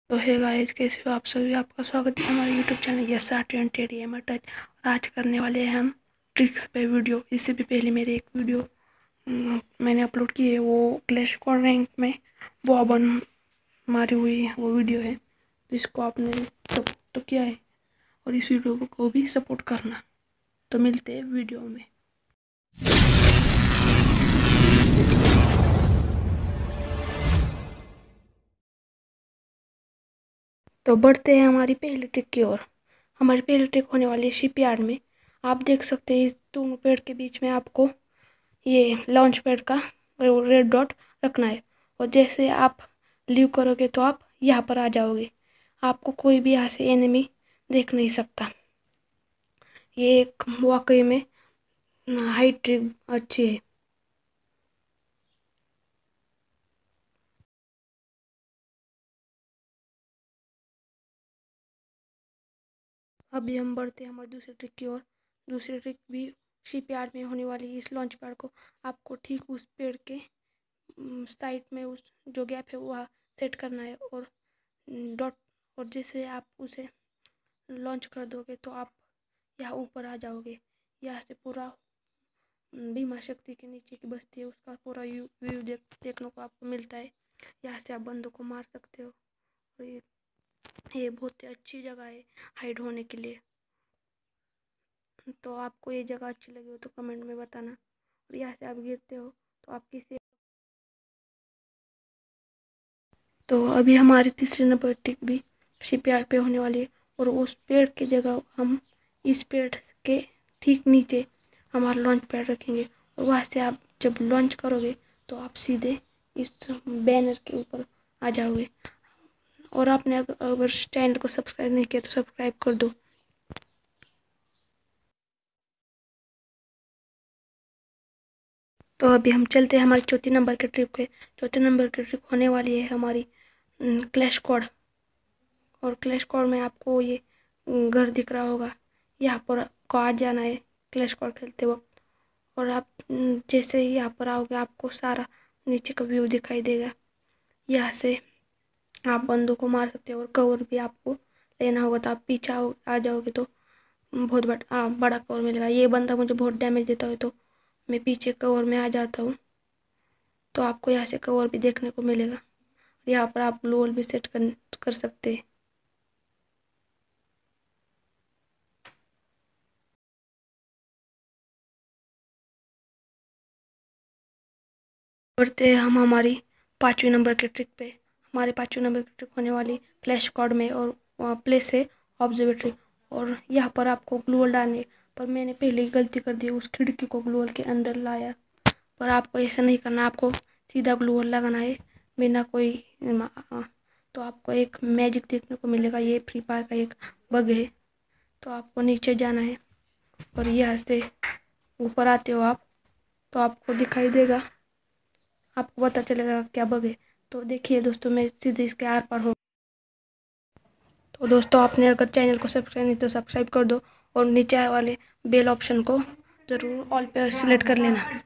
तो hey guys, कैसे हो आप सभी। आपका स्वागत है हमारे YouTube channel S R twenty gamer touch. और आज करने वाले हैं हम ट्रिक्स पे वीडियो। इससे भी पहले मेरे एक वीडियो मैंने अपलोड की है, वो क्लैश स्क्वाड रैंक में वो बन मारी हुई है, वो वीडियो है जिसको आपने तो किया है। और इस वीडियो को भी सपोर्ट करना। तो मिलते हैं वीडियो में। तो बढ़ते हैं हमारी पहली ट्रिक की ओर। हमारी पहली ट्रिक होने वाली है शिपयार्ड में। आप देख सकते हैं इस दोनों पेड़ के बीच में आपको ये लॉन्च पैड का रेड डॉट रखना है। और जैसे आप लीव करोगे तो आप यहाँ पर आ जाओगे। आपको कोई भी यहाँ से एनिमी देख नहीं सकता। ये एक वाकई में हाई ट्रिक अच्छी है। अभी हम बढ़ते हैं हमारी दूसरी ट्रिक की ओर। दूसरी ट्रिक भी शिपयार्ड में होने वाली है। इस लॉन्च पैड को आपको ठीक उस पेड़ के साइड में उस जो गैप है वहाँ सेट करना है और डॉट। और जैसे आप उसे लॉन्च कर दोगे तो आप यहाँ ऊपर आ जाओगे। यहाँ से पूरा भीमा शक्ति के नीचे की बस्ती है उसका पूरा व्यू देखने को आपको मिलता है। यहाँ से आप बंदों को मार सकते हो। और ये बहुत ही अच्छी जगह है हाइड होने के लिए। तो आपको ये जगह अच्छी लगी हो तो कमेंट में बताना। और यहाँ से आप गिरते हो तो आप किसी तो अभी हमारी तीसरी नंबर टिक भी शिपयार्ड पे होने वाली है। और उस पेड़ की जगह हम इस पेड़ के ठीक नीचे हमारा लॉन्च पैड रखेंगे। और वहाँ से आप जब लॉन्च करोगे तो आप सीधे इस बैनर के ऊपर आ जाओगे। और आपने अगर चैनल को सब्सक्राइब नहीं किया तो सब्सक्राइब कर दो। तो अभी हम चलते हैं हमारी चौथी नंबर की ट्रिप पे। चौथे नंबर की ट्रिप होने वाली है हमारी क्लैश स्क्वाड। और क्लैश स्क्वाड में आपको ये घर दिख रहा होगा। यहाँ पर आपको आ जाना है क्लैश स्क्वाड खेलते वक्त। और आप जैसे ही यहाँ पर आओगे आपको सारा नीचे का व्यू दिखाई देगा। यहाँ से आप बंदों को मार सकते हो। और कवर भी आपको लेना होगा तो आप पीछे आ जाओगे तो बहुत बड़ा कवर मिलेगा। ये बंदा मुझे बहुत डैमेज देता है तो मैं पीछे कवर में आ जाता हूँ। तो आपको यहाँ से कवर भी देखने को मिलेगा। यहाँ पर आप ग्लोअल भी सेट कर सकते हैं। बढ़ते हैं हम हमारी पाँचवीं नंबर के ट्रिक पे। हमारे पाँचवीं नंबर की ट्रिक होने वाली फ्लैश स्क्वाड में। और प्लेस है ऑब्जर्वेटरी। और यहाँ पर आपको ग्लूअल डालने पर मैंने पहले ही गलती कर दी, उस खिड़की को ग्लूअल के अंदर लाया। पर आपको ऐसा नहीं करना, आपको सीधा ग्लूअल लगाना है बिना कोई तो आपको एक मैजिक देखने को मिलेगा। ये फ्री फायर का एक बग है। तो आपको नीचे जाना है और यहाँ से ऊपर आते हो आप तो आपको दिखाई देगा, आपको पता चलेगा क्या बग है। तो देखिए दोस्तों, मैं सीधे इसके आर पार हो। तो दोस्तों, आपने अगर चैनल को सब्सक्राइब नहीं तो सब्सक्राइब कर दो। और नीचे वाले बेल ऑप्शन को ज़रूर ऑल पे सिलेक्ट कर लेना।